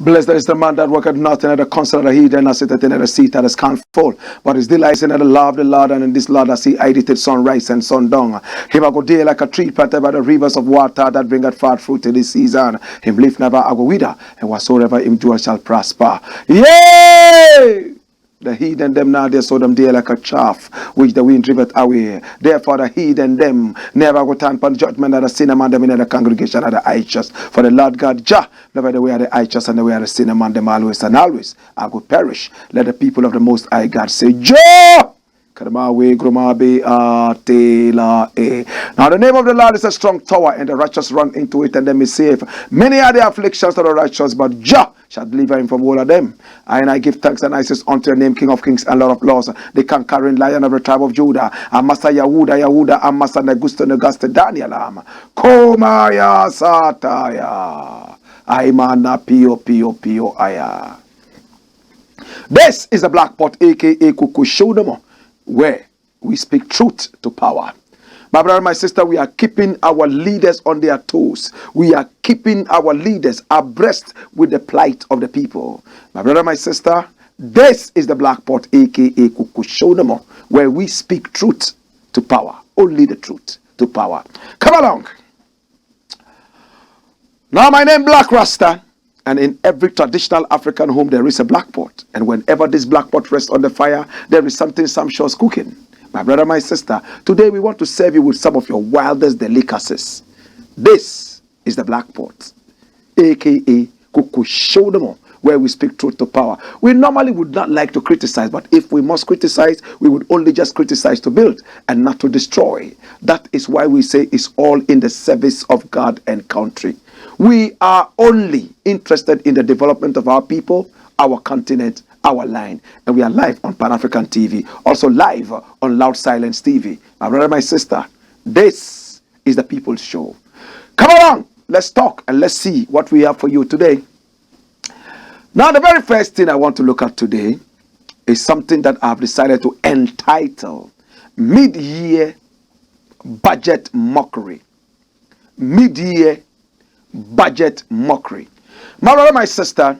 Blessed is the man that worketh not in the counsel of the heathen, and sitteth in the seat that is scornful, but his delight in the law of the Lord, and in this law that he hideth sunrise and sundown. Him a go day like a tree planted by the rivers of water that bringeth forth fruit in this season. Him leaf never a go wither, and whatsoever him doeth shall prosper. Yea! The heathen them now they saw them there like a chaff, which the wind driveth away. Therefore the heathen them never go turn upon judgment of the sinner man them in the congregation of the righteous. For the Lord God Jah, never the way of the righteous and the way of the sinner man them always and always I go perish. Let the people of the Most High God say, Jah! Now the name of the Lord is a strong tower, and the righteous run into it, and them is safe. Many are the afflictions of the righteous, but Jah shall deliver him from all of them. And I give thanks and praises unto your name, King of kings and Lord of lords, the conquering Lion of the tribe of Judah, and Master Yahuda, and Master Negusta Daniel, Komaya Sataya, Aimana Pio Aya. This is a Blakk pot, aka Kukushodamo, where we speak truth to power. My brother, my sister, we are keeping our leaders on their toes. We are keeping our leaders abreast with the plight of the people. My brother, my sister, this is the Blakk pot, aka Kukushodamo, where we speak truth to power. Only the truth to power. Come along. Now my name Blakk RASTA. And in every traditional African home, there is a Blakk pot. And whenever this Blakk pot rests on the fire, there is something sumptuous cooking. My brother, my sister, today we want to serve you with some of your wildest delicacies. This is the Blakk pot, a.k.a. Kukushodamo, where we speak truth to power. We normally would not like to criticize, but if we must criticize, we would only just criticize to build and not to destroy. That is why we say it's all in the service of God and country. We are only interested in the development of our people, our continent, our line. And we are live on Pan-African TV, also live on Loud Silence TV. My brother, my sister, this is the People's Show. Come along, let's talk and let's see what we have for you today. Now, the very first thing I want to look at today is something that I've decided to entitle Mid-Year Budget Mockery. Mid-Year Budget Mockery. My brother, my sister,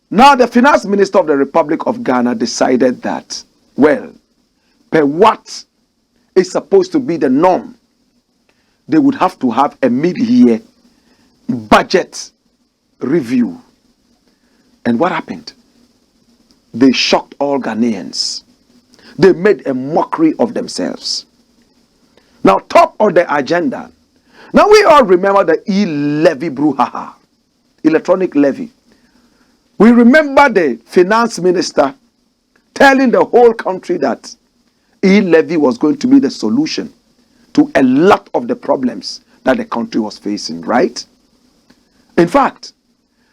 now the finance minister of the Republic of Ghana decided that, well, per what is supposed to be the norm, they would have to have a mid-year budget review. And what happened? They shocked all Ghanaians. They made a mockery of themselves. Now, top of the agenda. Now, we all remember the e-levy brouhaha, electronic levy. We remember the finance minister telling the whole country that e-levy was going to be the solution to a lot of the problems that the country was facing, right? In fact,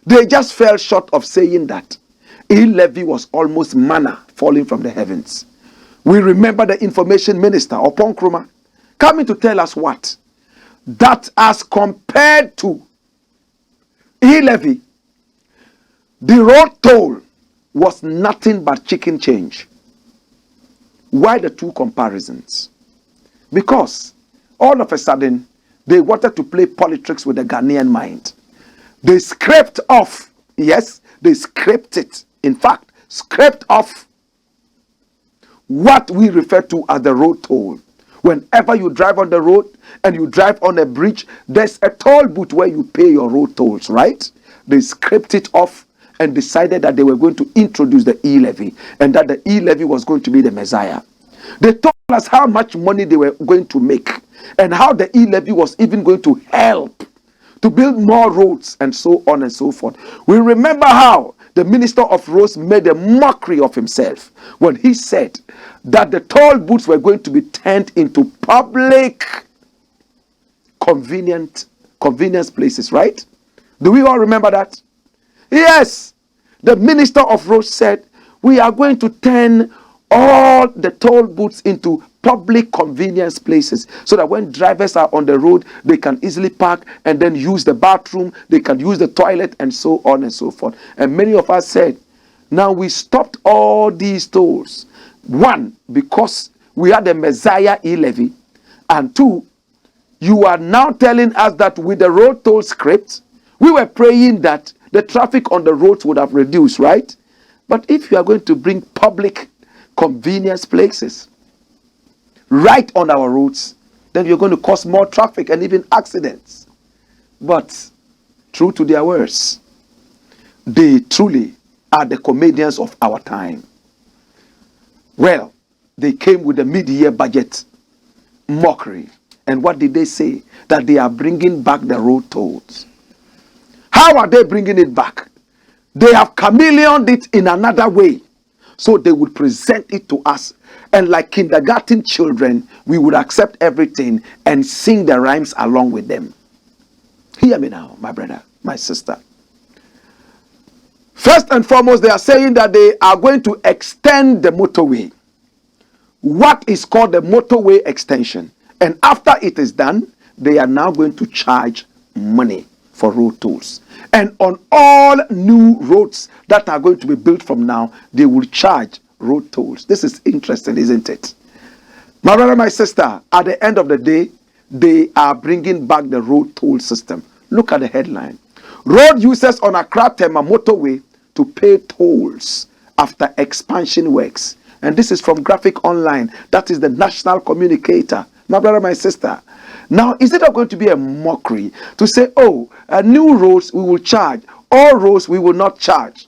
they just fell short of saying that e-levy was almost manna falling from the heavens. We remember the information minister, Opon Kruma, coming to tell us what? That as compared to e-levy, the road toll was nothing but chicken change. Why the two comparisons? Because all of a sudden, they wanted to play Politricks with the Ghanaian mind. They scraped off, yes, they scraped it. In fact, scraped off what we refer to as the road toll. Whenever you drive on the road and you drive on a bridge, there's a toll booth where you pay your road tolls, right? They scraped it off and decided that they were going to introduce the e-levy and that the e-levy was going to be the Messiah. They told us how much money they were going to make and how the e-levy was even going to help to build more roads and so on and so forth. We remember how the Minister of Roads made a mockery of himself when he said that the toll booths were going to be turned into public convenience places, right? Do we all remember that? Yes. The Minister of Roads said, we are going to turn all the toll booths into public convenience places so that when drivers are on the road, they can easily park and then use the bathroom, they can use the toilet and so on and so forth. And many of us said, now we stopped all these tolls. One, because we had the Messiah e-levy. And two, you are now telling us that with the road toll script, we were praying that the traffic on the roads would have reduced, right? But if you are going to bring public convenience places right on our roads, then you're going to cause more traffic and even accidents. But true to their words, they truly are the comedians of our time. Well, they came with a mid-year budget, Mockery. And what did they say? That they are bringing back the road tolls. How are they bringing it back? They have chameleoned it in another way. So they would present it to us. And like kindergarten children, we would accept everything and sing the rhymes along with them. Hear me now, my brother, my sister. First and foremost, they are saying that they are going to extend the motorway. What is called the motorway extension. And after it is done, they are now going to charge money for road tolls. And on all new roads that are going to be built from now, they will charge road tolls. This is interesting, isn't it? My brother, my sister, at the end of the day, they are bringing back the road toll system. Look at the headline. Road users on Accra Tema motorway to pay tolls after expansion works. And this is from Graphic Online. That is the national communicator. My brother, my sister. Now, is it not going to be a mockery to say, oh, new roads we will charge, all roads we will not charge?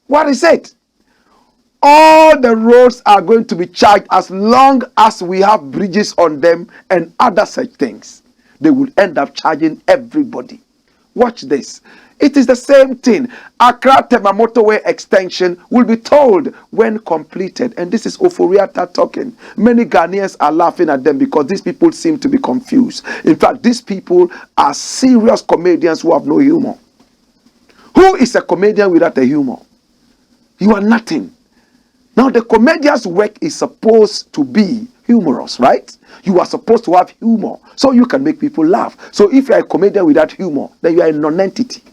What is it? All the roads are going to be charged as long as we have bridges on them and other such things. They will end up charging everybody. Watch this. It is the same thing. Accra Tema motorway extension will be told when completed. And this is Oforiata talking. Many Ghanaians are laughing at them because these people seem to be confused. In fact, these people are serious comedians who have no humor. Who is a comedian without a humor? You are nothing. Now, the comedian's work is supposed to be humorous, right? You are supposed to have humor so you can make people laugh. So if you are a comedian without humor, then you are a non-entity,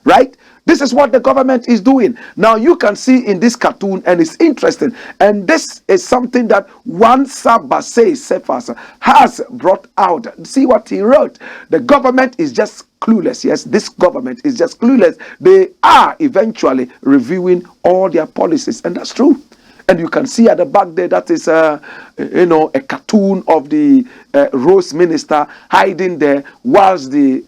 right? This is what the government is doing. Now, you can see in this cartoon, and it's interesting. And this is something that one Sabase Cephas has brought out. See what he wrote. The government is just clueless. Yes, this government is just clueless. They are eventually reviewing all their policies, and that's true. And you can see at the back there, that is a cartoon of the Rose Minister hiding there whilst the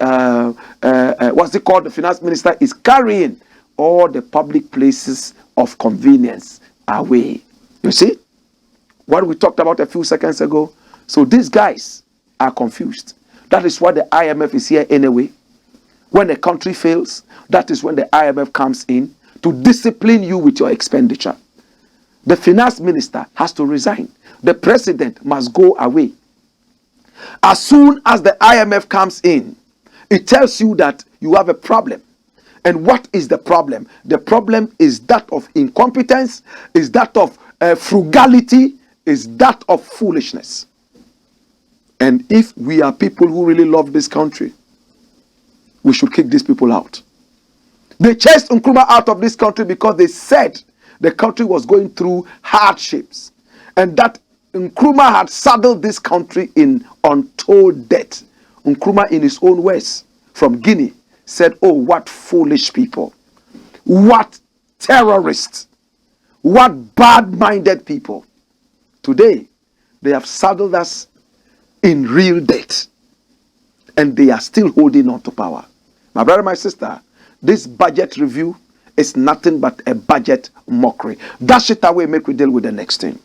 the finance minister is carrying all the public places of convenience away. You see what we talked about a few seconds ago? So these guys are confused. That is why the IMF is here anyway. When a country fails, that is when the IMF comes in to discipline you with your expenditure. The finance minister has to resign. The president must go away. As soon as the IMF comes in, it tells you that you have a problem. And what is the problem? The problem is that of incompetence, is that of frugality, is that of foolishness. And if we are people who really love this country, we should kick these people out. They chased Nkrumah out of this country because they said the country was going through hardships, and that Nkrumah had saddled this country in untold debt. Nkrumah, in his own words, from Guinea, said, oh, what foolish people, what terrorists, what bad-minded people. Today, they have saddled us in real debt, and they are still holding on to power. My brother, my sister, this budget review is nothing but a budget mockery. Dash it away, make we deal with the next thing.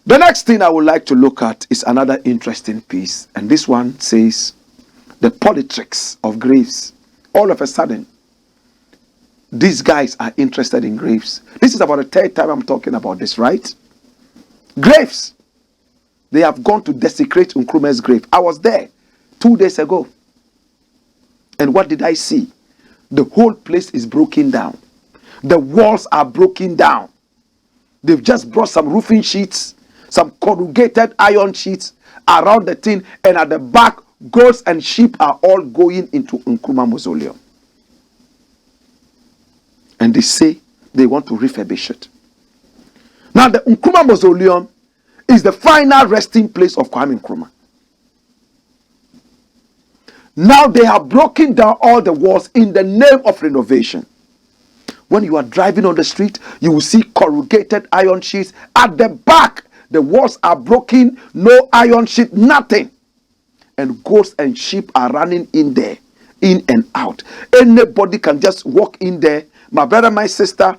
The next thing I would like to look at is another interesting piece. And this one says, the Politricks of graves. All of a sudden, these guys are interested in graves. This is about the third time I'm talking about this, right? Graves. They have gone to desecrate Nkrumah's grave. I was there 2 days ago. And what did I see? The whole place is broken down. The walls are broken down. They've just brought some roofing sheets, some corrugated iron sheets around the thing, and at the back, goats and sheep are all going into Nkrumah Mausoleum. And they say they want to refurbish it. Now, the Nkrumah Mausoleum is the final resting place of Kwame Nkrumah. Now they have broken down all the walls in the name of renovation. When you are driving on the street, you will see corrugated iron sheets at the back. The walls are broken, no iron sheet, nothing. And goats and sheep are running in there, in and out. Anybody can just walk in there, my brother, my sister,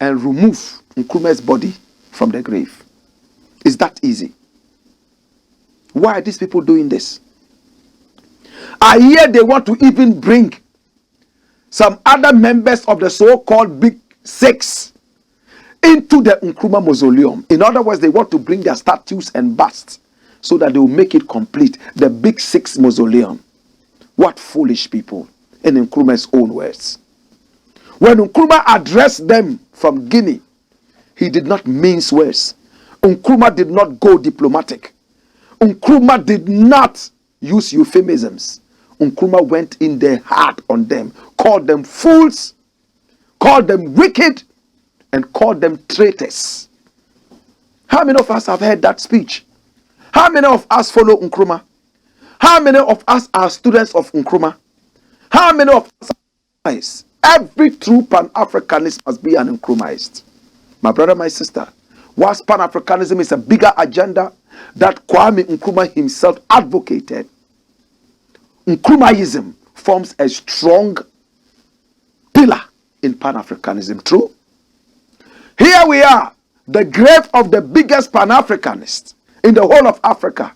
and remove Nkrumah's body from the grave. It's that easy. Why are these people doing this? I hear they want to even bring some other members of the so-called Big Six into the Nkrumah mausoleum. In other words, they want to bring their statues and busts so that they will make it complete. The Big Six mausoleum. What foolish people, in Nkrumah's own words. When Nkrumah addressed them from Guinea, he did not mince words. Nkrumah did not go diplomatic. Nkrumah did not use euphemisms. Nkrumah went in there hard on them, called them fools, called them wicked, and called them traitors. How many of us have heard that speech? How many of us follow Nkrumah? How many of us are students of Nkrumah? How many of us are Nkrumahs? Every true Pan-Africanist must be an Nkrumahist. My brother, my sister, whilst Pan-Africanism is a bigger agenda that Kwame Nkrumah himself advocated, Nkrumahism forms a strong pillar in Pan-Africanism. True? Here we are, the grave of the biggest Pan-Africanist in the whole of Africa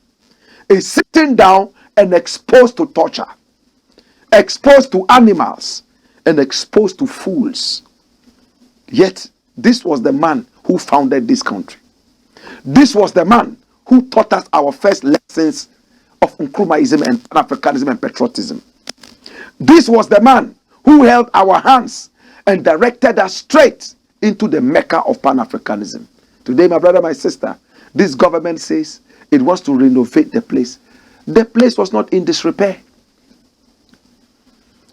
is sitting down and exposed to torture, exposed to animals, and exposed to fools. Yet, this was the man who founded this country. This was the man who taught us our first lessons of Nkrumahism and Pan-Africanism and patriotism. This was the man who held our hands and directed us straight into the Mecca of Pan-Africanism. Today, my brother, my sister, this government says it wants to renovate the place. The place was not in disrepair.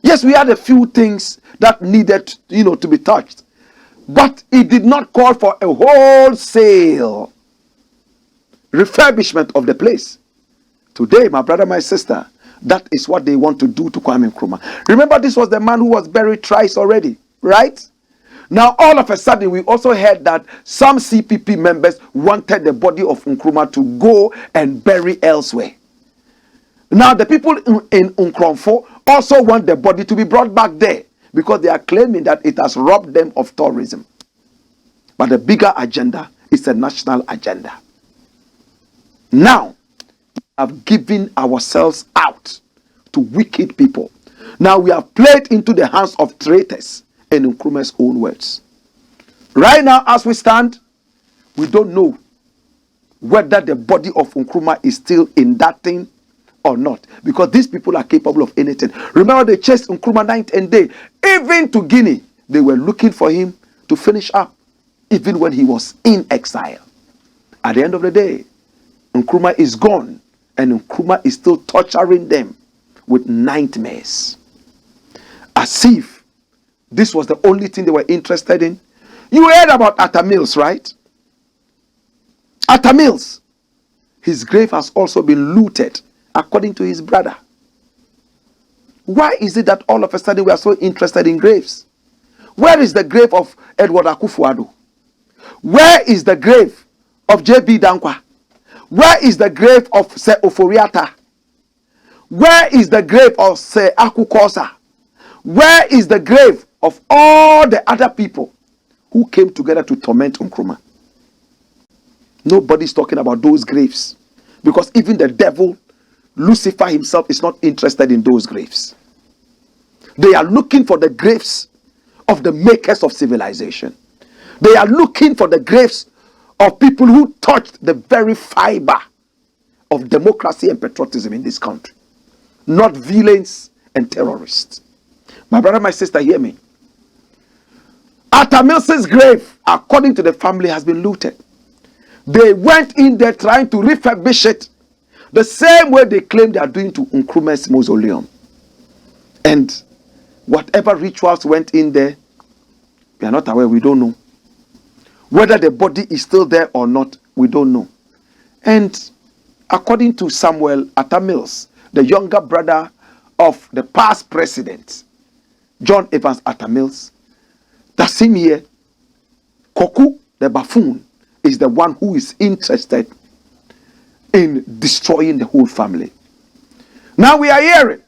Yes, we had a few things that needed, to be touched. But it did not call for a wholesale refurbishment of the place. Today, my brother, my sister, that is what they want to do to Kwame Nkrumah. Remember, this was the man who was buried thrice already, right? Now, all of a sudden, we also heard that some CPP members wanted the body of Nkrumah to go and bury elsewhere. Now, the people in Nkrumah also want the body to be brought back there because they are claiming that it has robbed them of tourism. But the bigger agenda is a national agenda. Now, we have given ourselves out to wicked people. Now, we have played into the hands of traitors, in Nkrumah's own words. Right now, as we stand, we don't know whether the body of Nkrumah is still in that thing or not, because these people are capable of anything. Remember, they chased Nkrumah night and day. Even to Guinea, they were looking for him to finish up, even when he was in exile. At the end of the day, Nkrumah is gone, and Nkrumah is still torturing them with nightmares. As if this was the only thing they were interested in. You heard about Atta Mills, right? Atta Mills. His grave has also been looted, according to his brother. Why is it that all of a sudden we are so interested in graves? Where is the grave of Edward Akufo-Addo? Where is the grave of J.B. Dankwa? Where is the grave of Se Oforiata? Where is the grave of Se Akukosa? Where is the grave of all the other people who came together to torment Nkrumah? Nobody's talking about those graves, because even the devil, Lucifer himself, is not interested in those graves. They are looking for the graves of the makers of civilization. They are looking for the graves of people who touched the very fiber of democracy and patriotism in this country, not villains and terrorists. My brother, my sister, hear me. Atta Mills's grave, according to the family, has been looted. They went in there trying to refurbish it the same way they claim they are doing to Nkrumah's mausoleum. And whatever rituals went in there, we are not aware, we don't know. Whether the body is still there or not, we don't know. And according to Samuel Atta Mills, the younger brother of the past president, John Evans Atta Mills. That same year, Koku, the buffoon, is the one who is interested in destroying the whole family. Now we are hearing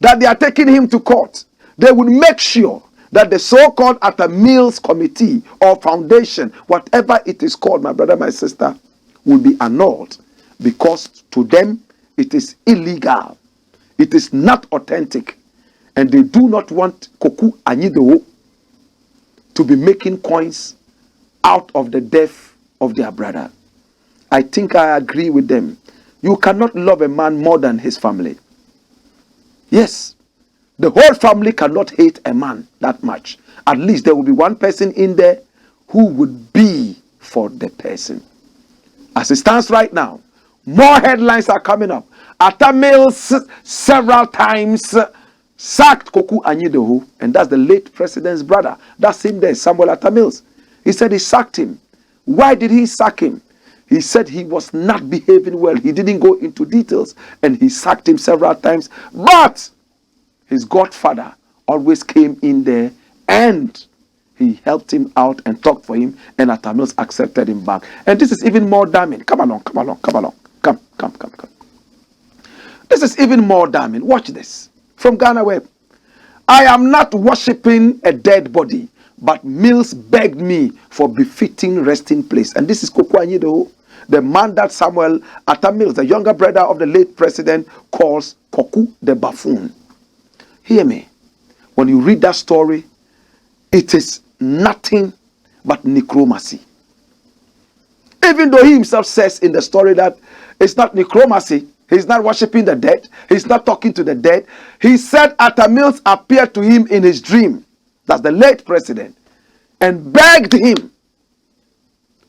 that they are taking him to court. They will make sure that the so-called Atta Mills Committee or Foundation, whatever it is called, my brother, my sister, will be annulled, because to them it is illegal. It is not authentic. And they do not want Koku Anyido to be making coins out of the death of their brother. I think I agree with them. You cannot love a man more than his family. Yes, the whole family cannot hate a man that much. At least there will be one person in there who would be for the person. As it stands right now, more headlines are coming up. Atta Mills several times sacked Koku Anyido, and that's the late president's brother. That same day, Samuel Atta Mills. He said he sacked him. Why did he sack him? He said he was not behaving well. He didn't go into details, and he sacked him several times. But his godfather always came in there, and he helped him out and talked for him, and Atta Mills accepted him back. And this is even more damning. Come along, come along, come along. Come. This is even more damning. Watch this. From Ghana Web. I am not worshipping a dead body, but Mills begged me for befitting resting place. And this is Koku Anyido, the man that Samuel Atta Mills, the younger brother of the late president, calls Koku the buffoon. Hear me. When you read that story, it is nothing but necromancy. Even though he himself says in the story that it's not necromancy, he's not worshipping the dead, he's not talking to the dead. He said Atta Mills appeared to him in his dream, that's the late president, and begged him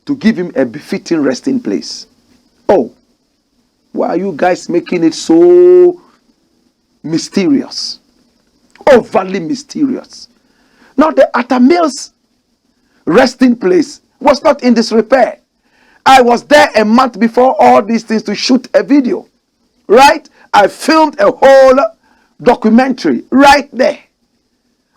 to give him a befitting resting place. Oh, why are you guys making it so mysterious? Overly mysterious. Now the Atta Mills resting place was not in disrepair. I was there a month before all these things to shoot a video. Right? I filmed a whole documentary right there.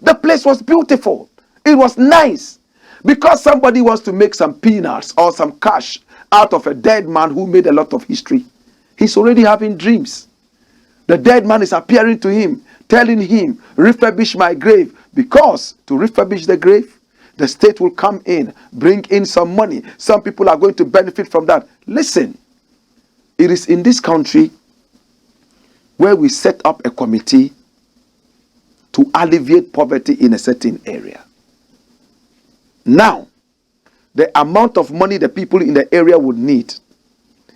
The place was beautiful. It was nice. Because somebody wants to make some peanuts or some cash out of a dead man who made a lot of history, he's already having dreams. The dead man is appearing to him, telling him, refurbish my grave. Because to refurbish the grave, the state will come in, bring in some money. Some people are going to benefit from that. Listen, it is in this country where we set up a committee to alleviate poverty in a certain area. Now, the amount of money the people in the area would need,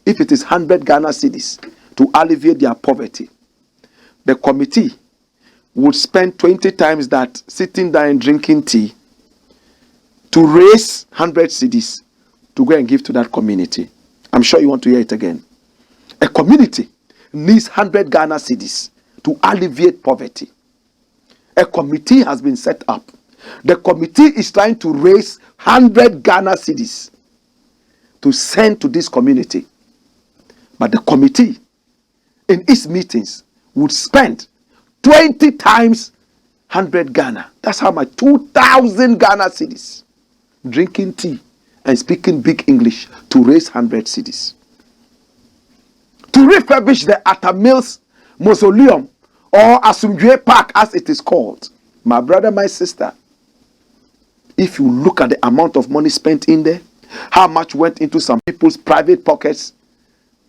if it is 100 Ghana cedis to alleviate their poverty, the committee would spend 20 times that sitting down and drinking tea to raise 100 cedis to go and give to that community. I'm sure you want to hear it again. A community needs 100 Ghana cedis to alleviate poverty. A committee has been set up. The committee is trying to raise 100 Ghana cedis to send to this community. But the committee in its meetings would spend 20 times 100 Ghana. That's how much? 2,000 Ghana cedis. Drinking tea and speaking big English to raise 100 cedis. To refurbish the Atta Mills Mausoleum or Asumdwe Park as it is called. My brother, my sister, if you look at the amount of money spent in there, how much went into some people's private pockets,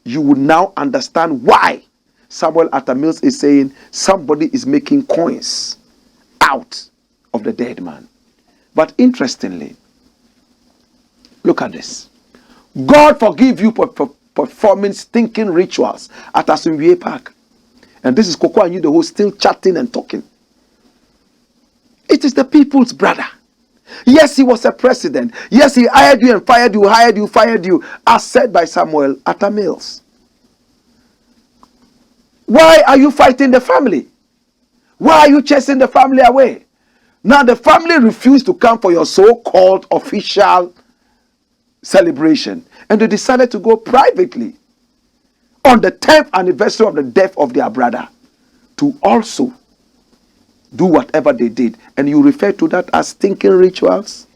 you would now understand why Samuel Atta Mills is saying somebody is making coins out of the dead man. But interestingly, look at this. God forgive you for performing stinking rituals at Asumdwe Park. And this is Koku Anyido who's still chatting and talking. It is the people's brother. Yes, he was a president. Yes, he hired you and fired you, fired you, as said by Samuel Atta Mills. Why are you fighting the family? Why are you chasing the family away? Now the family refused to come for your so-called official celebration, and they decided to go privately. on the 10th anniversary of the death of their brother to also do whatever they did. And you refer to that as stinking rituals?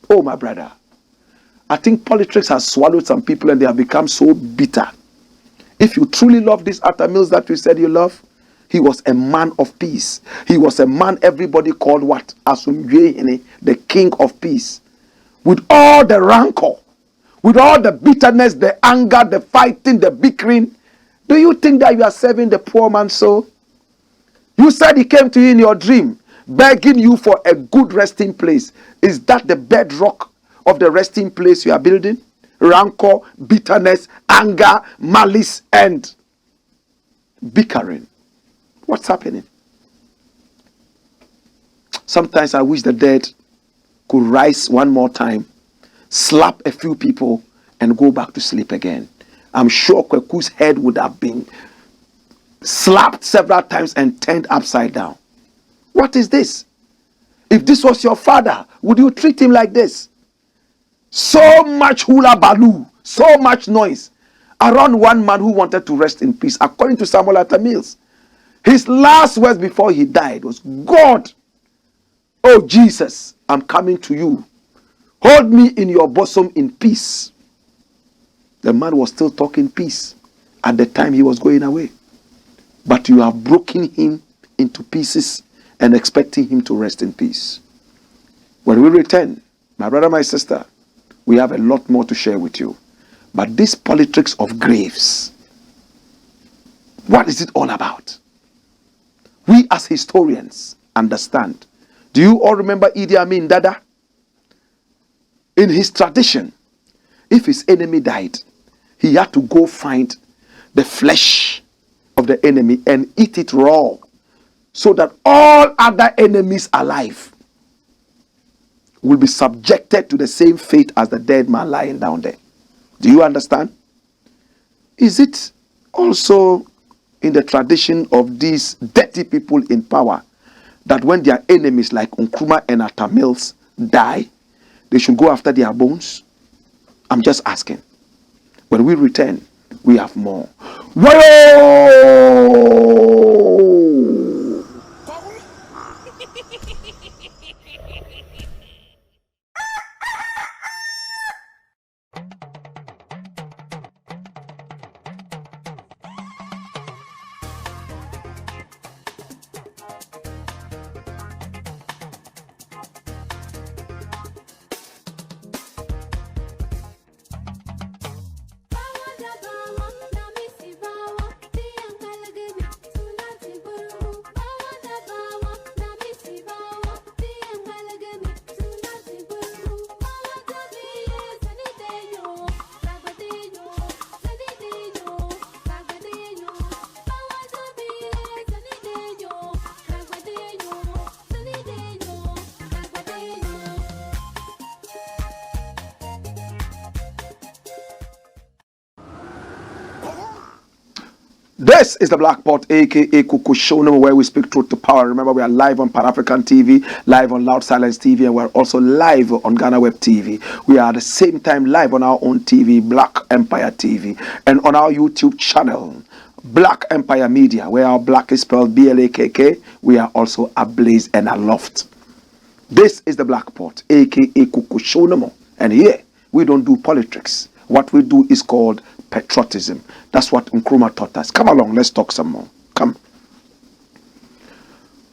Oh, my brother. I think Politricks has swallowed some people and they have become so bitter. If you truly love this Arthur Mills that you said you love, he was a man of peace. He was a man everybody called what? Asumdwehene, the king of peace. With all the rancor, with all the bitterness, the anger, the fighting, the bickering, do you think that you are serving the poor man's soul? You said he came to you in your dream, begging you for a good resting place. Is that the bedrock of the resting place you are building? Rancor, bitterness, anger, malice, and bickering. What's happening? Sometimes I wish the dead could rise one more time, slap a few people, and go back to sleep again. I'm sure Kweku's head would have been slapped several times and turned upside down. What is this? If this was your father, would you treat him like this? So much hula baloo, so much noise around one man who wanted to rest in peace. According to Samuel Arthur Mills, his last words before he died was, God, oh Jesus, I'm coming to you. Hold me in your bosom in peace. The man was still talking peace at the time he was going away. But you have broken him into pieces and expecting him to rest in peace. When we return, my brother, my sister, we have a lot more to share with you. But this politics of graves, what is it all about? We as historians understand. Do you all remember Idi Amin Dada? In his tradition, if his enemy died, he had to go find the flesh of the enemy and eat it raw, so that all other enemies alive will be subjected to the same fate as the dead man lying down there. Do you understand? Is it also in the tradition of these dirty people in power that when their enemies like Nkrumah and Arthur Mills die, they should go after their bones? I'm just asking. When we return, we have more. Whoa! This is the Black Pot, aka Kuku Show, where we speak truth to power. Remember, we are live on Pan African TV, live on Loud Silence TV, and we're also live on Ghana Web TV. We are at the same time live on our own TV, Black Empire TV, and on our YouTube channel, Black Empire Media, where our Black is spelled B-L-A-K-K. We are also ablaze and aloft. This is the Black Pot, aka Kuku Show, and here we don't do politics. What we do is called patriotism. That's what Nkrumah taught us. Come along, let's talk some more. Come.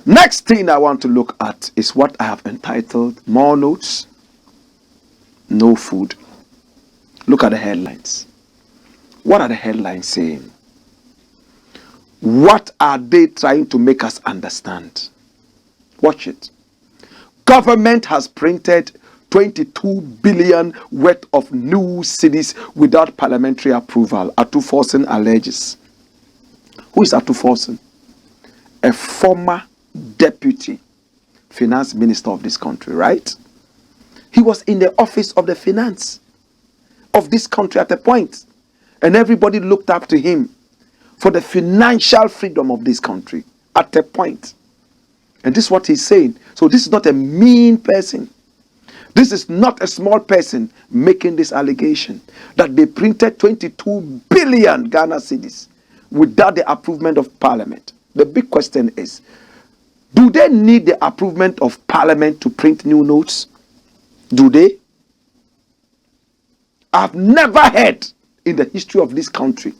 Next thing I want to look at is what I have entitled More Notes, No Food. Look at the headlines. What are the headlines saying? What are they trying to make us understand? Watch it. Government has printed 22 billion worth of new cities without parliamentary approval, Atuforsen alleges. Who is Atuforsen? A former deputy finance minister of this country, right? He was in the office of the finance of this country at a point, and everybody looked up to him for the financial freedom of this country at a point. And this is what he's saying. So this is not a mean person. This is not a small person making this allegation that they printed 22 billion Ghana cedis without the approval of Parliament. The big question is, do they need the approval of Parliament to print new notes? Do they? I've never heard in the history of this country.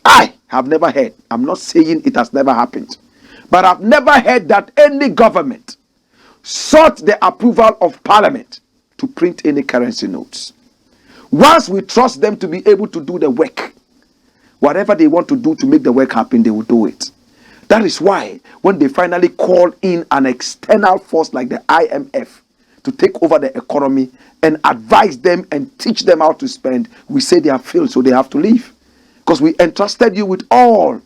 I have never heard. I'm not saying it has never happened. But I've never heard that any government sought the approval of Parliament to print any currency notes. Once we trust them to be able to do the work, whatever they want to do to make the work happen, they will do it. That is why when they finally call in an external force like the IMF to take over the economy and advise them and teach them how to spend, we say they have failed, so they have to leave. Because we entrusted you with all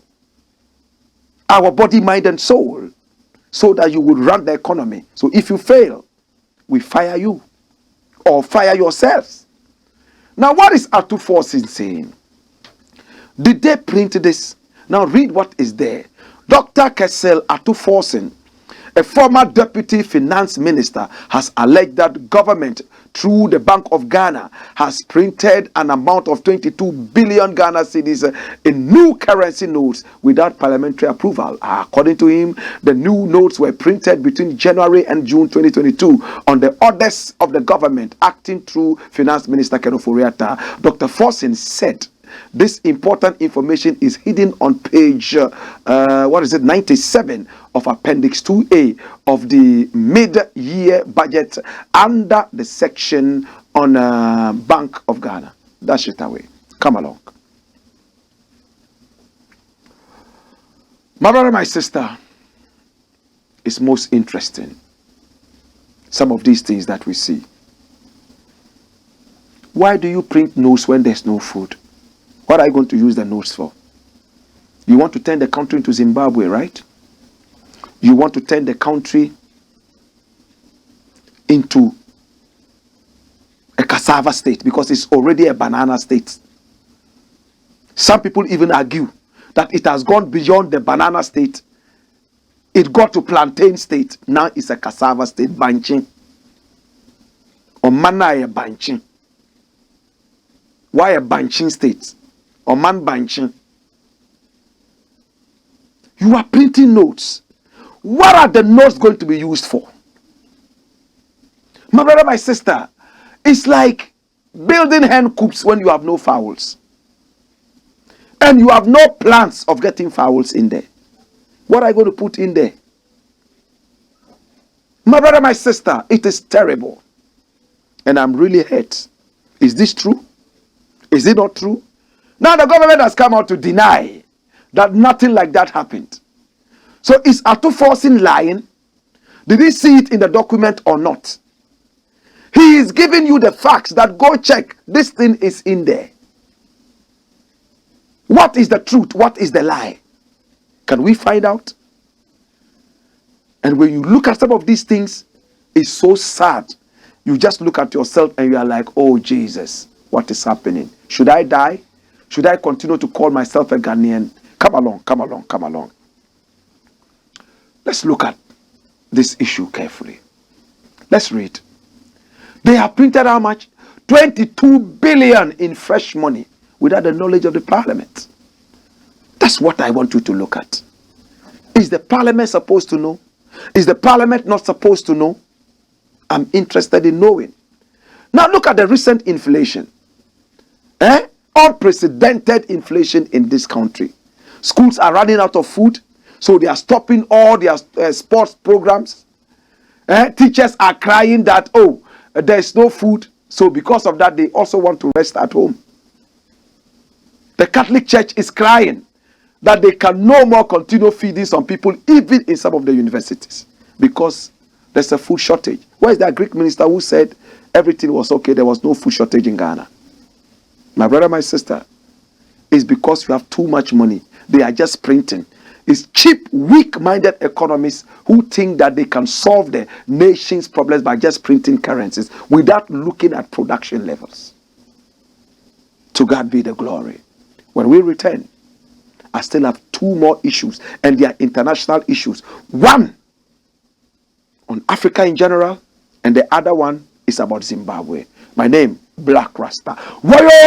our body, mind, and soul so that you would run the economy. So if you fail, we fire you or fire yourselves. Now, what is Atuforsin saying? Did they print this? Now, read what is there. Dr. Kessel Atuforsin, a former deputy finance minister, has alleged that government through the Bank of Ghana has printed an amount of 22 billion Ghana cedis in new currency notes without parliamentary approval. According to him, the new notes were printed between January and June 2022 on the orders of the government acting through Finance Minister Kenneth Ofori-Atta. Dr. Forsin said this important information is hidden on page 97 of Appendix 2A of the mid-year budget under the section on Bank of Ghana. Dash it away. Come along. My brother, my sister, it's most interesting. Some of these things that we see. Why do you print notes when there's no food? What are you going to use the notes for? You want to turn the country into Zimbabwe, right? You want to turn the country into a cassava state because it's already a banana state. Some people even argue that it has gone beyond the banana state. It got to plantain state. Now it's a cassava state. Banching. Or mana banching. Why a banching state? Or man banching. You are printing notes. What are the notes going to be used for? My brother, my sister, it's like building hen coops when you have no fowls. And you have no plans of getting fowls in there. What are you going to put in there? My brother, my sister, it is terrible. And I'm really hurt. Is this true? Is it not true? Now the government has come out to deny that nothing like that happened. So is Atuforsin lying? Did he see it in the document or not? He is giving you the facts that go check. This thing is in there. What is the truth? What is the lie? Can we find out? And when you look at some of these things, it's so sad. You just look at yourself and you are like, oh Jesus, what is happening? Should I die? Should I continue to call myself a Ghanaian? Come along, come along, come along. Let's look at this issue carefully. Let's read. They have printed how much? 22 billion in fresh money without the knowledge of the parliament. That's what I want you to look at. Is the parliament supposed to know? Is the parliament not supposed to know? I'm interested in knowing. Now look at the recent inflation. Unprecedented inflation in this country. Schools are running out of food, so they are stopping all their sports programs. Teachers are crying that, there's no food. So because of that, they also want to rest at home. The Catholic Church is crying that they can no more continue feeding some people, even in some of the universities, because there's a food shortage. Where is that Greek minister who said everything was okay, there was no food shortage in Ghana? My brother, my sister, it's because you have too much money. They are just printing. It's cheap, weak-minded economists who think that they can solve the nation's problems by just printing currencies without looking at production levels. To God be the glory. When we return, I still have two more issues, and they are international issues. One, on Africa in general, and the other one is about Zimbabwe. My name, Blakk Rasta. Wayo!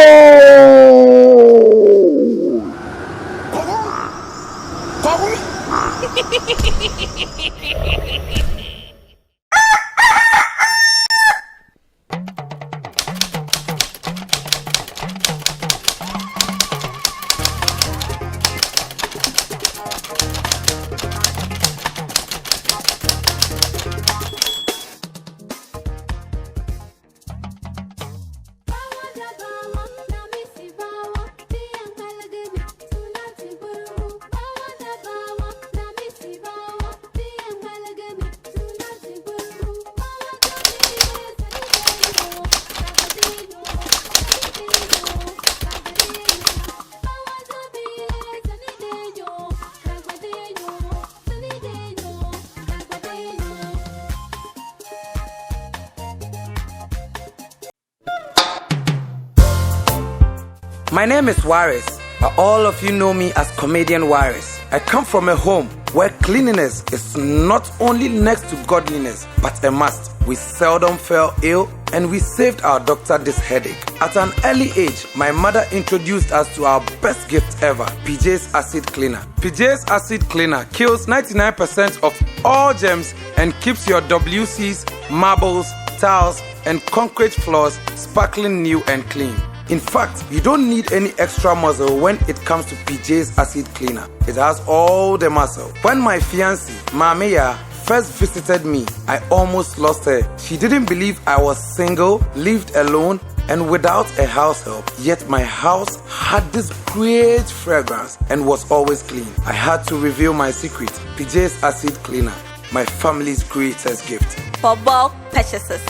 My name is Waris, but all of you know me as Comedian Waris. I come from a home where cleanliness is not only next to godliness, but a must. We seldom fell ill, and we saved our doctor this headache. At an early age, my mother introduced us to our best gift ever, PJ's Acid Cleaner. PJ's Acid Cleaner kills 99% of all germs and keeps your WCs, marbles, tiles, and concrete floors sparkling new and clean. In fact, you don't need any extra muscle when it comes to PJ's Acid Cleaner. It has all the muscle. When my fiancée, Mamiya, first visited me, I almost lost her. She didn't believe I was single, lived alone, and without a house help. Yet my house had this great fragrance and was always clean. I had to reveal my secret, PJ's Acid Cleaner, my family's greatest gift. For bulk purchases,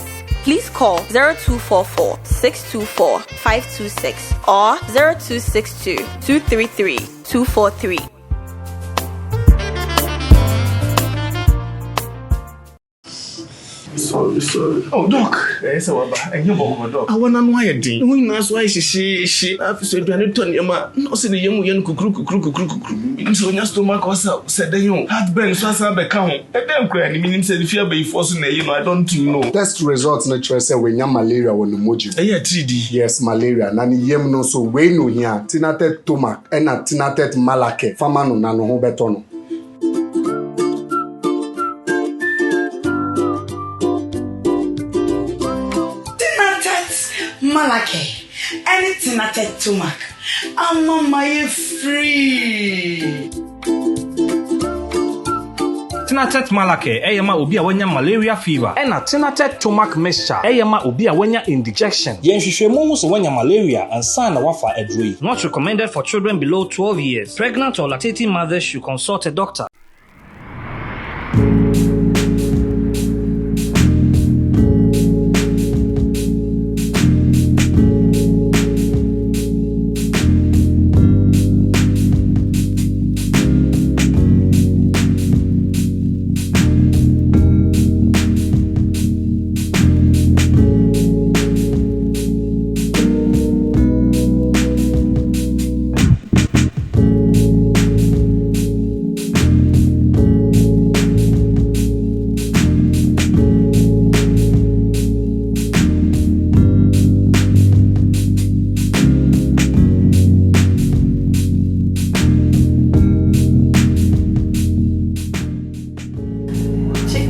please call 0244 624 526 or 0262 233 243. Sorry. Oh, Doc. Yes, and you walk, Doc. I want to know why you did. We know why she. I've said, you need to know. No, say the young kukru. So your stomach was up. Said the young. Had been so sad by count. And then crying. Meaning said if you be forcing you know, I don't know. Test results natural say when you malaria when emoji. Yeah, 3D. Yes, malaria. Nani yem no so we no here. Tinatet tomac and a tinatet malake. Famano nano ho betono. Malake, anything I take to Mac. I'm on my free. Tinatet Malake, eyama obi a wanya malaria fever. Ena Tinatet Tomac mixture, eyama obi a wanya indigestion. Yenhwehwemu hu so wanya malaria and san na wafa adroi. Not recommended for children below 12 years. Pregnant or lactating mothers should consult a doctor.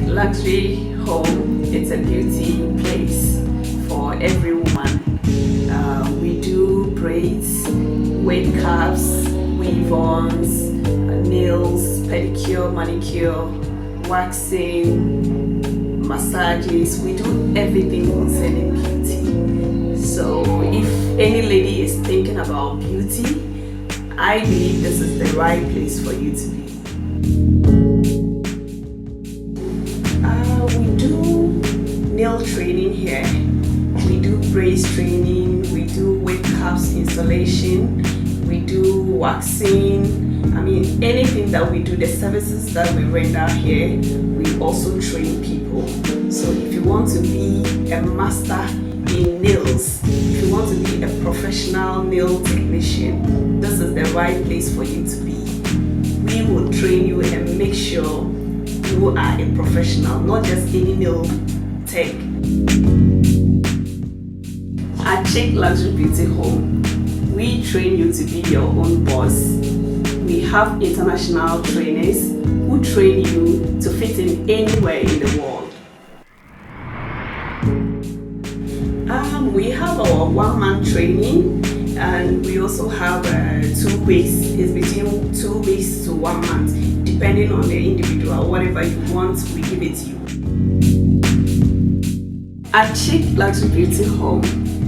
Luxury home, it's a beauty place for every woman. We do braids, wig caps, weave-ons, nails, pedicure, manicure, waxing, massages. We do everything concerning beauty. So if any lady is thinking about beauty, I believe this is the right place for you to be. We do nail training here, we do braids training, we do wig caps installation, we do waxing. I mean, anything that we do, the services that we render here, we also train people. So if you want to be a master in nails, if you want to be a professional nail technician, this is the right place for you to be. We will train you and make sure you are a professional, not just any nail tech. At Chick Luxury Beauty Home, we train you to be your own boss. We have international trainers who train you to fit in anywhere in the world. We have our one-man training, and we also have 2 weeks. It's between 2 weeks to 1 month, depending on the individual. Whatever you want, we give it to you. At Chick Luxury Beauty Home,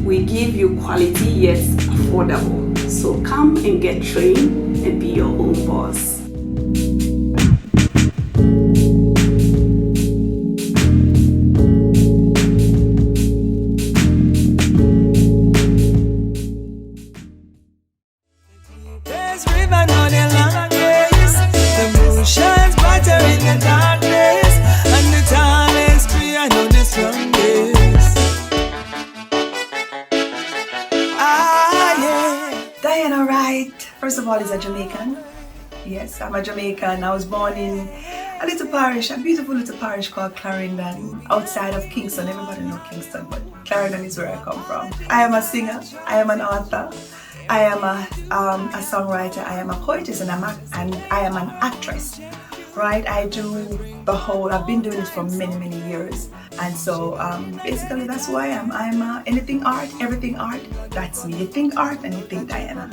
we give you quality yet affordable. So come and get trained and be your own boss. First of all, is a Jamaican. Yes, I'm a Jamaican. I was born in a little parish, a beautiful little parish called Clarendon, outside of Kingston. Everybody knows Kingston, but Clarendon is where I come from. I am a singer, I am an author, I am a songwriter, I am a poetess, and I am an actress. Right? I do the whole, I've been doing it for many, many years. And so basically that's who I am. I'm anything art, everything art, that's me. You think art and you think Diana.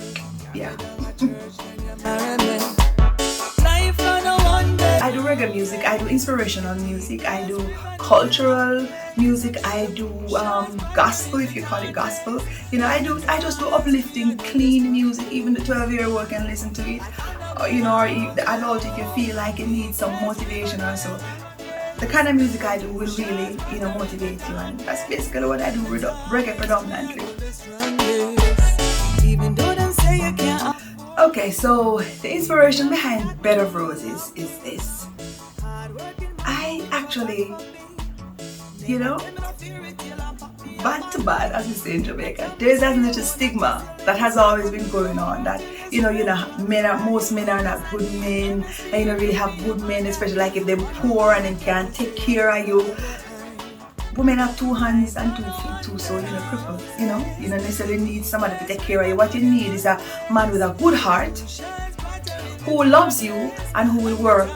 Yeah. I do reggae music, I do inspirational music, I do cultural music, I do gospel, if you call it gospel. You know, I just do uplifting, clean music. Even the 12-year-old can listen to it. You know, or the adult, if you feel like it needs some motivation or so. The kind of music I do will really, you know, motivate you, and that's basically what I do, reggae predominantly. Okay, so the inspiration behind Bed of Roses is this. I actually, you know, bad to bad, as we say in Jamaica, there's that little stigma that has always been going on that, you know, most men are not good men, and you don't really have good men, especially like if they're poor and they can't take care of you. Women have 2 hands and 2 feet too, so you're crippled, you know. You don't necessarily need somebody to take care of you. What you need is a man with a good heart who loves you and who will work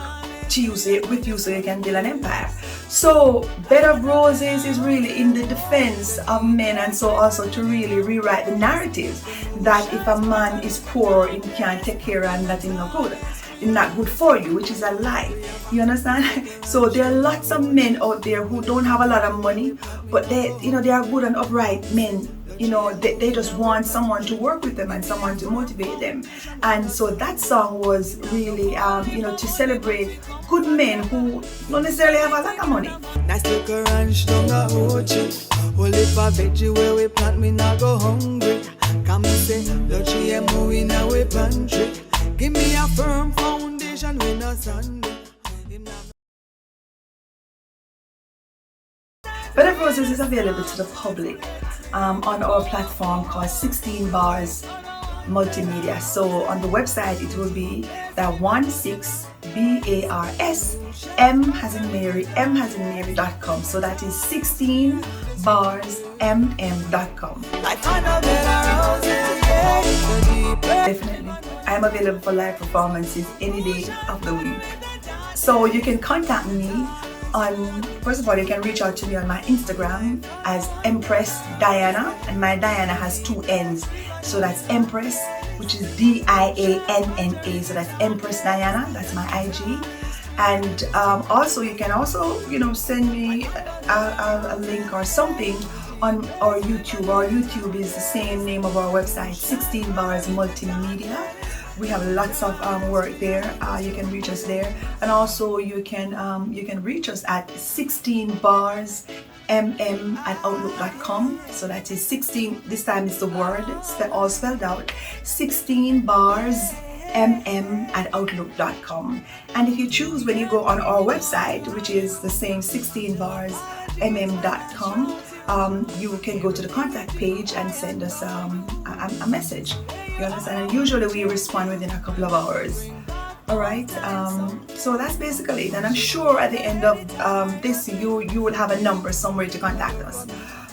with you so you can build an empire. So Bed of Roses is really in the defense of men, and so also to really rewrite the narrative that if a man is poor, he can't take care of and that is not good. It's not good for you, which is a lie. You understand? So there are lots of men out there who don't have a lot of money, but they are good and upright men. You know, they just want someone to work with them and someone to motivate them. And so that song was really, you know, to celebrate good men who don't necessarily have a lot of money. Nice little ranch down a Ochi. Only for veggie where we plant, me not go hungry. Come and say, Luchi and movie in our pantry. Give me a firm foundation when no Sunday. Bed of Roses is available to the public on our platform called 16 Bars Multimedia. So on the website it will be the 16BARS M-as-in-Mary.com. So that is 16barsmm.com. Definitely. I am available for live performances any day of the week. So you can contact me on, first of all, you can reach out to me on my Instagram as Empress Diana, and my Diana has 2 N's. So that's Empress, which is DIANNA. So that's Empress Diana, that's my IG. And also you can also, you know, send me a link or something on our YouTube. Our YouTube is the same name of our website, 16 Bars Multimedia. We have lots of work there. You can reach us there, and also you can reach us at 16barsmm@outlook.com. So that is 16. This time it's the word all spelled out. 16barsmm@outlook.com. And if you choose, when you go on our website, which is the same 16barsmm.com, you can go to the contact page and send us a message. You understand? And usually we respond within a couple of hours. All right. So that's basically it, and I'm sure at the end of this, you will have a number somewhere to contact us.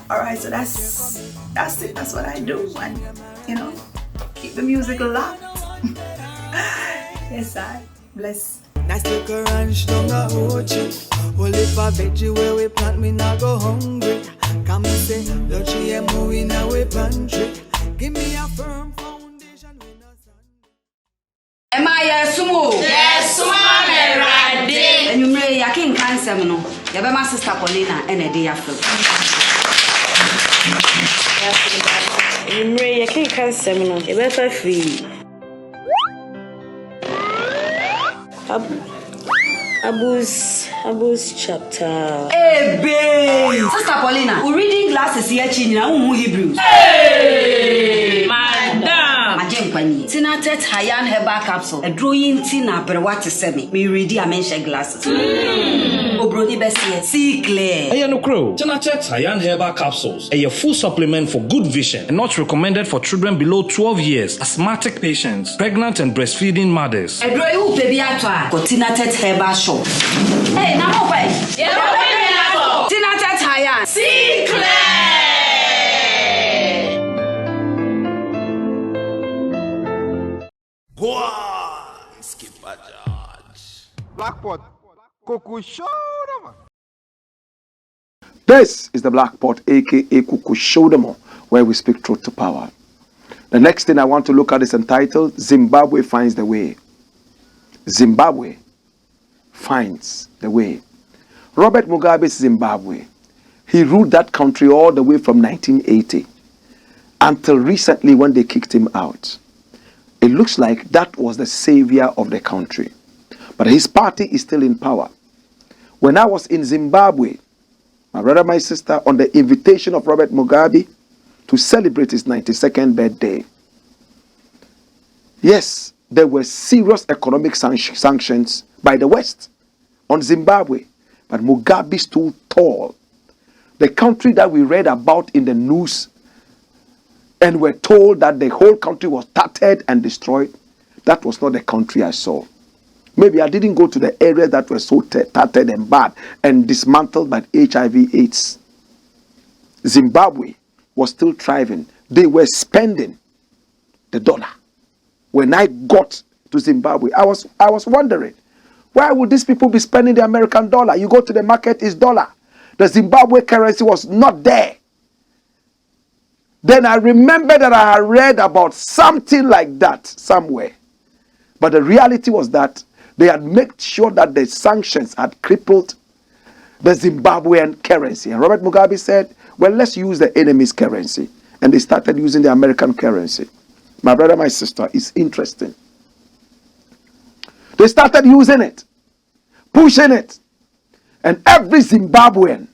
All right. So that's it. That's what I do, and keep the music locked. Yes, I bless. Nice little ranch down a Ochi. Only for veggie where we plant, me not go hungry. Come and say, Luchi and Mo in our pantry. Give me a firm foundation. Am I a sumo? Yes, Mama Rade. And you may a king cancer, no. You have my sister Paulina and a day after. You may a king cancer, no. You better free. Abus chapter. Hey, babe! Sister Paulina, we're reading glasses here, China, Hebrews. Hey! Madam! Majenkwani. Tina tet Hayan herbal capsule. A drawing Tina Berwati semi. Me ready a mention glasses. Obroni Bessie. See clear. Hey, no crow. Tinatet Hayan herbal capsules. A full supplement for good vision and not recommended for children below 12 years, asthmatic patients, pregnant and breastfeeding mothers. A drawing baby atwa. Got Tinatet herbal shop. Hey, now wait. Tinatet Hayan. See clear. Skipper George. Blackpot. Kuku Showdown. This is the Blackpot, aka Kuku Showdown, where we speak truth to power. The next thing I want to look at is entitled Zimbabwe Finds the Way. Zimbabwe finds the way. Robert Mugabe's Zimbabwe. He ruled that country all the way from 1980 until recently when they kicked him out. It looks like that was the savior of the country. But his party is still in power. When I was in Zimbabwe, my brother, my sister, on the invitation of Robert Mugabe to celebrate his 92nd birthday, yes, there were serious economic sanctions by the West on Zimbabwe. But Mugabe stood tall. The country that we read about in the news and were told that the whole country was tattered and destroyed, that was not the country I saw. Maybe I didn't go to the areas that were so tattered and bad and dismantled by HIV/AIDS. Zimbabwe was still thriving. They were spending the dollar. When I got to Zimbabwe, I was wondering, why would these people be spending the American dollar? You go to the market, it's dollar. The Zimbabwe currency was not there. Then I remember that I had read about something like that somewhere. But the reality was that they had made sure that the sanctions had crippled the Zimbabwean currency. And Robert Mugabe said, well, let's use the enemy's currency. And they started using the American currency. My brother, my sister, it's interesting. They started using it, pushing it. And every Zimbabwean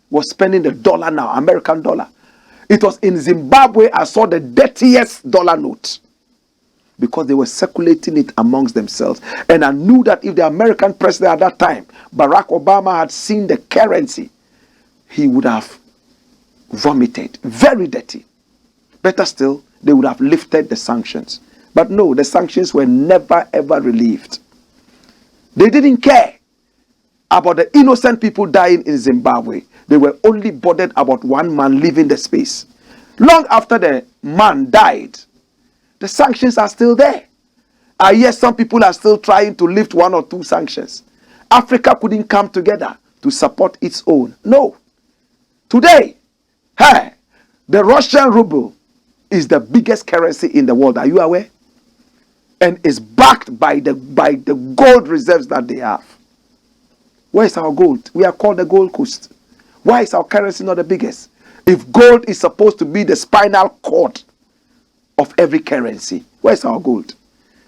was spending the dollar now, American dollar. It was in Zimbabwe I saw the dirtiest dollar note, because they were circulating it amongst themselves. And I knew that if the American president at that time, Barack Obama, had seen the currency, he would have vomited. Very dirty. Better still, they would have lifted the sanctions. But no, the sanctions were never ever relieved. They didn't care about the innocent people dying in Zimbabwe. They were only bothered about one man leaving the space. Long after the man died, the sanctions are still there. Yes, some people are still trying to lift one or two sanctions. Africa couldn't come together to support its own. No. Today, the Russian ruble is the biggest currency in the world. Are you aware? And is backed by the gold reserves that they have. Where is our gold? We are called the Gold Coast. Why is our currency not the biggest? If gold is supposed to be the spinal cord of every currency, where's our gold?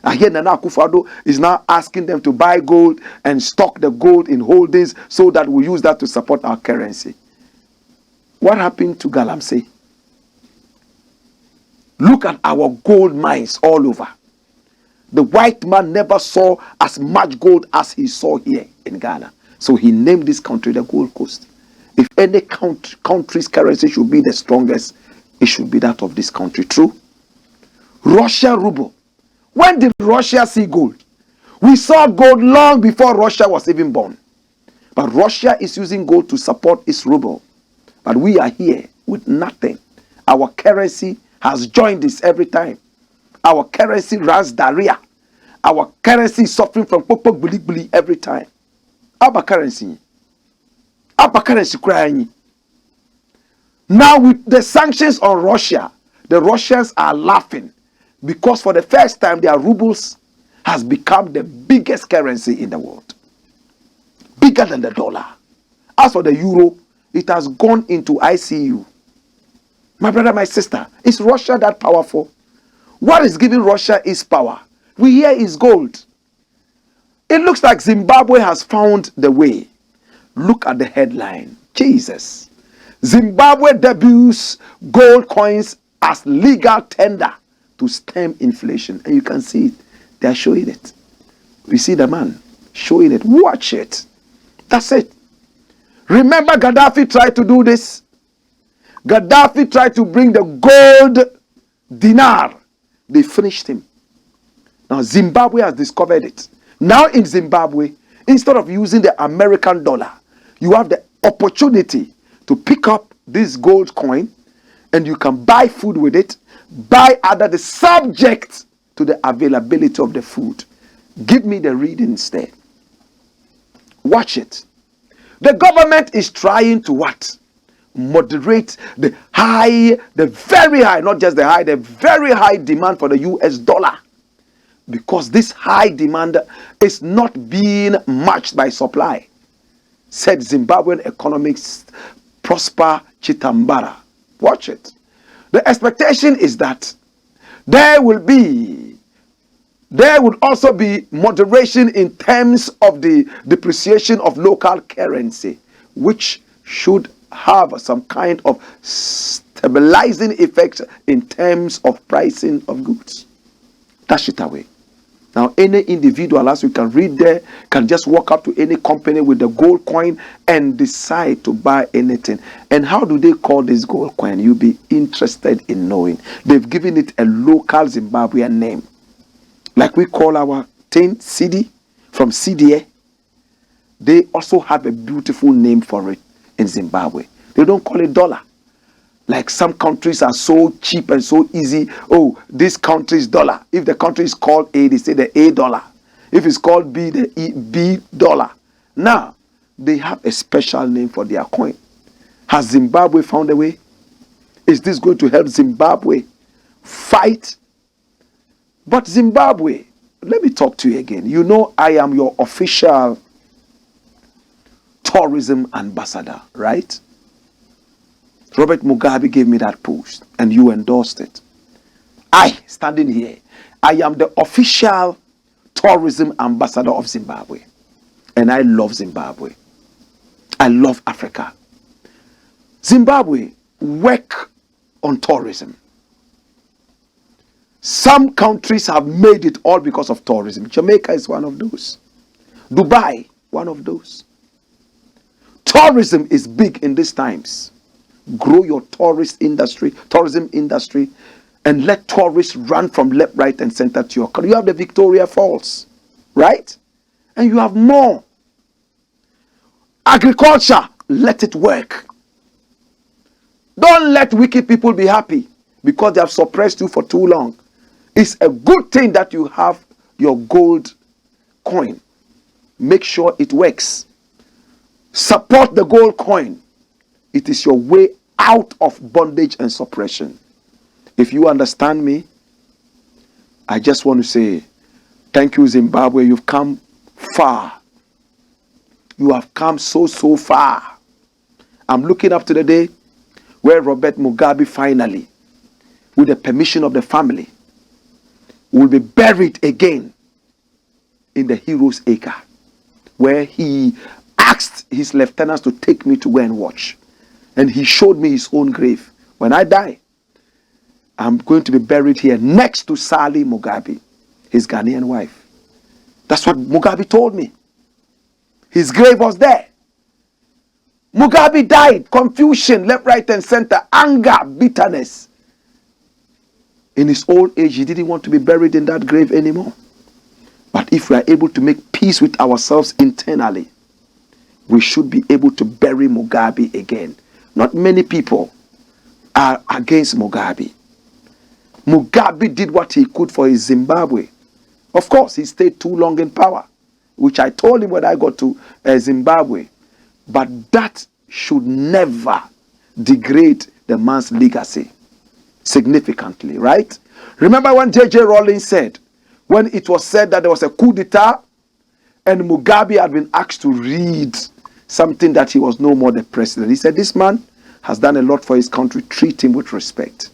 And here Nana Akufo-Addo is now asking them to buy gold and stock the gold in holdings so that we use that to support our currency. What happened to Galamsey? Look at our gold mines all over. The white man never saw as much gold as he saw here in Ghana. So he named this country the Gold Coast. If any country's currency should be the strongest, it should be that of this country. True? Russian ruble. When did Russia see gold? We saw gold long before Russia was even born. But Russia is using gold to support its ruble. But we are here with nothing. Our currency has joined this every time. Our currency runs diarrhea. Our currency is suffering from pokpok buli every time. Our currency crying. Now with the sanctions on Russia, the Russians are laughing because for the first time their rubles has become the biggest currency in the world. Bigger than the dollar. As for the euro, it has gone into ICU. My brother, my sister, is Russia that powerful? What is giving Russia its power? We hear is gold. It looks like Zimbabwe has found the way. Look at the headline. Jesus. Zimbabwe debuts gold coins as legal tender to stem inflation. And you can see it. They are showing it. We see the man showing it. Watch it. That's it. Remember Gaddafi tried to do this? Gaddafi tried to bring the gold dinar. They finished him. Now Zimbabwe has discovered it. Now in Zimbabwe, instead of using the American dollar, you have the opportunity to pick up this gold coin and you can buy food with it, buy the subject to the availability of the food. Give me the reading instead. Watch it. The government is trying to what? Moderate the very high, not just the high, the very high demand for the US dollar. Because this high demand is not being matched by supply, said Zimbabwean economist Prosper Chitambara. Watch it. The expectation is that there would also be moderation in terms of the depreciation of local currency, which should have some kind of stabilizing effect in terms of pricing of goods. Dash it away. Now, any individual, as you can read there, can just walk up to any company with the gold coin and decide to buy anything. And how do they call this gold coin? You'll be interested in knowing. They've given it a local Zimbabwean name. Like we call our tin CD from CDA. They also have a beautiful name for it in Zimbabwe. They don't call it dollar. Like some countries are so cheap and so easy. Oh, this country's dollar. If the country is called A, they say the A dollar. If it's called B, the B dollar. Now, they have a special name for their coin. Has Zimbabwe found a way? Is this going to help Zimbabwe fight? But Zimbabwe, let me talk to you again. You know I am your official tourism ambassador, right? Robert Mugabe gave me that post and you endorsed it. I, standing here, I am the official tourism ambassador of Zimbabwe. And I love Zimbabwe. I love Africa. Zimbabwe work on tourism. Some countries have made it all because of tourism. Jamaica is one of those. Dubai, one of those. Tourism is big in these times. Grow your tourism industry, and let tourists run from left, right, and center to your country. You have the Victoria Falls, right? And you have more. Agriculture, let it work. Don't let wicked people be happy because they have suppressed you for too long. It's a good thing that you have your gold coin. Make sure it works. Support the gold coin. It is your way out of bondage and suppression. If you understand me, I just want to say, thank you, Zimbabwe. You've come far. You have come so far. I'm looking up to the day where Robert Mugabe finally, with the permission of the family, will be buried again in the Heroes Acre, where he asked his lieutenants to take me to go and watch. And he showed me his own grave. When I die, I'm going to be buried here next to Sally Mugabe, his Ghanaian wife. That's what Mugabe told me. His grave was there. Mugabe died. Confusion, left, right, and center. Anger, bitterness. In his old age, he didn't want to be buried in that grave anymore. But if we are able to make peace with ourselves internally, we should be able to bury Mugabe again. Not many people are against Mugabe. Mugabe did what he could for his Zimbabwe. Of course, he stayed too long in power, which I told him when I got to Zimbabwe. But that should never degrade the man's legacy significantly, right? Remember when J.J. Rawlings said, when it was said that there was a coup d'etat and Mugabe had been asked to read something that he was no more the president. He said, this man has done a lot for his country. Treat him with respect.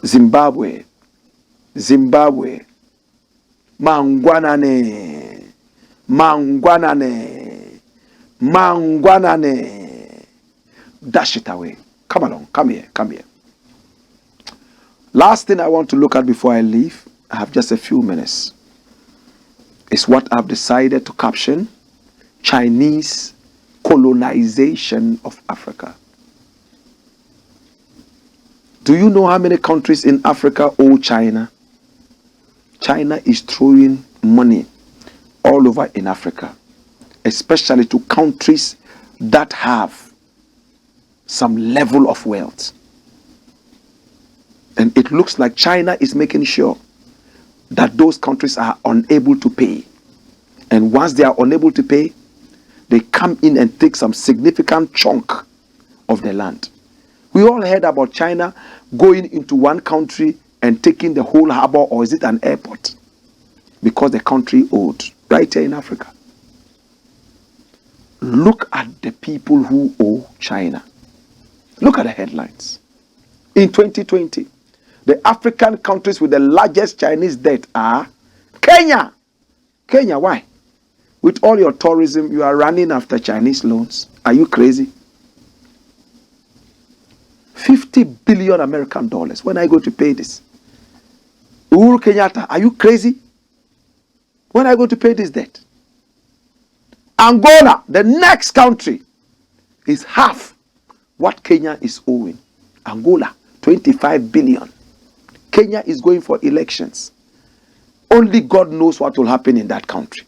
Zimbabwe. Mangwanane. Dash it away. Come along. Come here. Last thing I want to look at before I leave, I have just a few minutes, is what I've decided to caption: Chinese colonization of Africa. Do you know how many countries in Africa owe China? China is throwing money all over in Africa, especially to countries that have some level of wealth. And it looks like China is making sure that those countries are unable to pay. And once they are unable to pay, they come in and take some significant chunk of the land. We all heard about China going into one country and taking the whole harbor, or is it an airport? Because the country owed, right here in Africa. Look at the people who owe China. Look at the headlines. In 2020, the African countries with the largest Chinese debt are Kenya. Kenya, why? With all your tourism, you are running after Chinese loans. Are you crazy? 50 billion American dollars. When are you going to pay this? Uhuru Kenyatta, are you crazy? When are you going to pay this debt? Angola, the next country, is half what Kenya is owing. Angola, 25 billion. Kenya is going for elections. Only God knows what will happen in that country.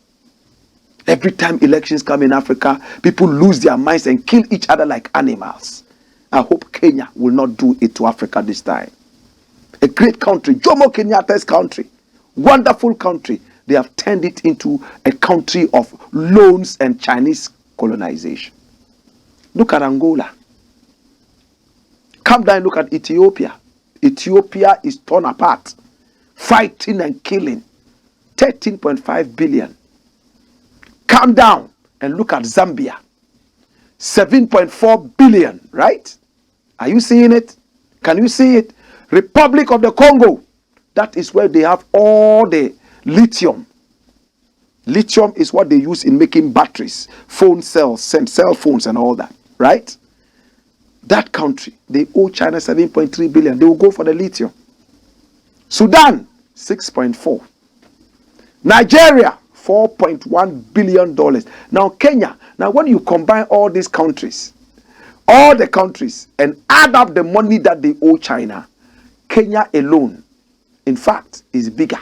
Every time elections come in Africa, people lose their minds and kill each other like animals. I hope Kenya will not do it to Africa this time. A great country, Jomo Kenyatta's country, wonderful country. They have turned it into a country of loans and Chinese colonization. Look at Angola. Come down and look at Ethiopia. Ethiopia is torn apart, fighting and killing. 13.5 billion. Come down and look at Zambia. 7.4 billion, right? Are you seeing it? Can you see it? Republic of the Congo. That is where they have all the lithium. Lithium is what they use in making batteries, phone cells, cell phones and all that, right? That country, they owe China 7.3 billion. They will go for the lithium. Sudan, 6.4. Nigeria, $4.1 billion. Now Kenya, now when you combine all these countries, all the countries, and add up the money that they owe China, Kenya alone, in fact, is bigger.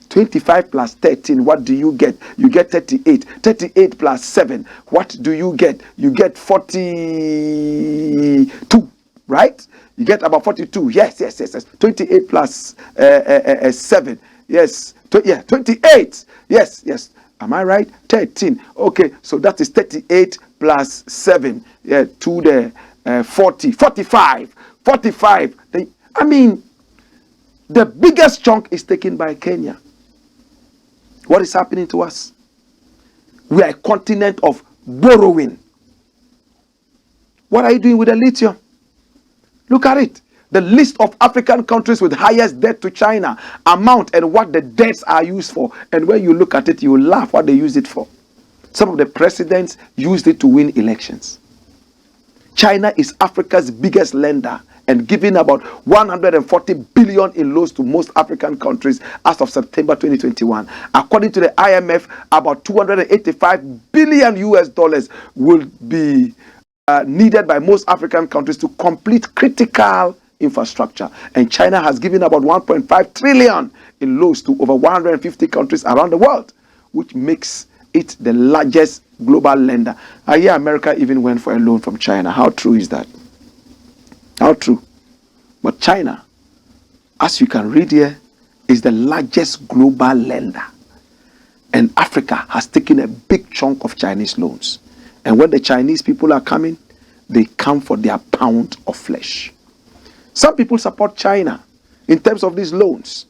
25 plus 13, what do you get? You get 38. 38 plus 7, what do you get? You get 42, right? You get about 42. Yes. 28 plus 7. Yes. 28. Yes. Am I right? 13. Okay, so that is 38 plus 7. Yeah, to the 40. 45. 45. The biggest chunk is taken by Kenya. What is happening to us? We are a continent of borrowing. What are you doing with the lithium? Look at it. The list of African countries with highest debt to China, amount and what the debts are used for. And when you look at it, you laugh what they use it for. Some of the presidents used it to win elections. China is Africa's biggest lender and giving about 140 billion in loans to most African countries as of September 2021. According to the IMF, about 285 billion US dollars will be needed by most African countries to complete critical infrastructure. And China has given about 1.5 trillion in loans to over 150 countries around the world, which makes it the largest global lender. I hear America even went for a loan from China. How true is that? How true? But China, as you can read here, is the largest global lender. And Africa has taken a big chunk of Chinese loans. And when the Chinese people are coming, they come for their pound of flesh. Some people support China in terms of these loans.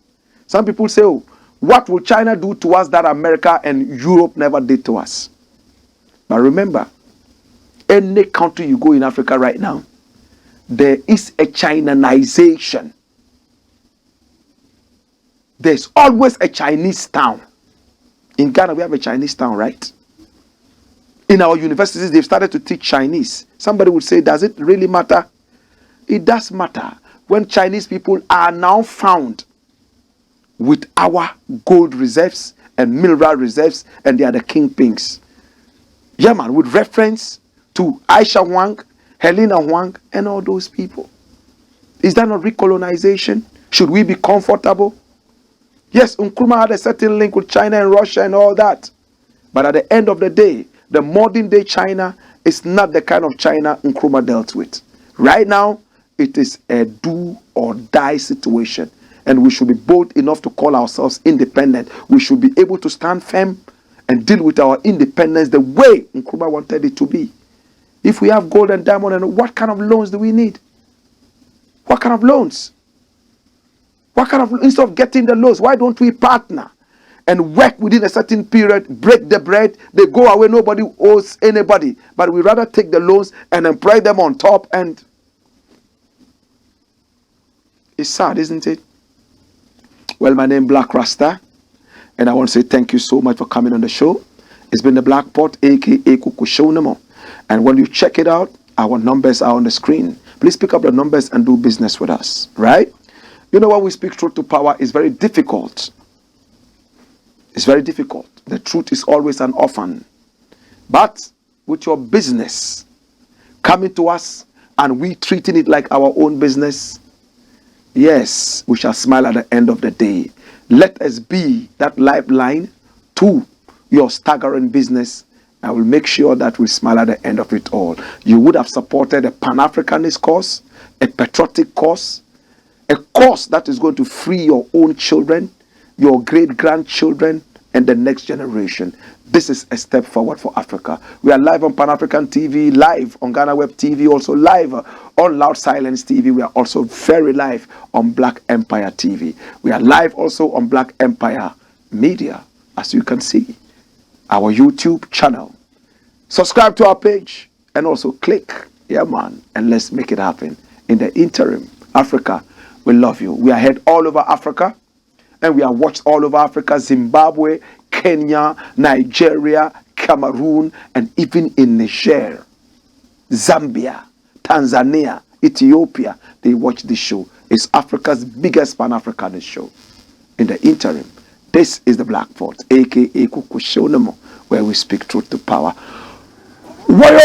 Some people say, oh, what will China do to us that America and Europe never did to us? But remember, any country you go in Africa right now, there is a Chinanization. There's always a Chinese town. In Ghana, we have a Chinese town, right? In our universities, they've started to teach Chinese. Somebody would say, does it really matter? It does matter when Chinese people are now found with our gold reserves and mineral reserves, and they are the kingpins. Yeah, man, with reference to Aisha Wang, Helena Wang, and all those people. Is that not recolonization? Should we be comfortable? Yes, Nkrumah had a certain link with China and Russia and all that. But at the end of the day, the modern day China is not the kind of China Nkrumah dealt with. Right now, it is a do or die situation. And we should be bold enough to call ourselves independent. We should be able to stand firm and deal with our independence the way Nkrumah wanted it to be. If we have gold and diamond, and what kind of loans do we need? What kind of loans? Instead of getting the loans, why don't we partner and work within a certain period, break the bread, they go away, nobody owes anybody. But we rather take the loans and employ them on top, and it's sad, isn't it? Well, my name is Blakk Rasta, and I want to say thank you so much for coming on the show. It's been the Blakk Pot, aka Kuku Show Nemo. And when you check it out, our numbers are on the screen. Please pick up the numbers and do business with us, right? You know, when we speak truth to power, it's very difficult. It's very difficult. The truth is always an orphan. But with your business coming to us and we treating it like our own business, yes, we shall smile at the end of the day. Let us be that lifeline to your staggering business. I will make sure that we smile at the end of it all. You would have supported a Pan-Africanist cause, a patriotic cause, a cause that is going to free your own children, your great-grandchildren, and the next generation. This is a step forward for Africa. We are live on Pan-African TV, live on Ghana Web TV, also live on Loud Silence TV. We are also very live on Black Empire TV. We are live also on Black Empire Media, as you can see, our YouTube channel. Subscribe to our page and also click, yeah man, and let's make it happen. In the interim, Africa, we love you. We are heard all over Africa, and we are watched all over Africa, Zimbabwe, Kenya, Nigeria, Cameroon, and even in Niger, Zambia, Tanzania, Ethiopia. They watch this show. It's Africa's biggest Pan-Africanist show. In the interim, this is the Blakk Pot, aka Kuku Show Nemo, where we speak truth to power. Wayo!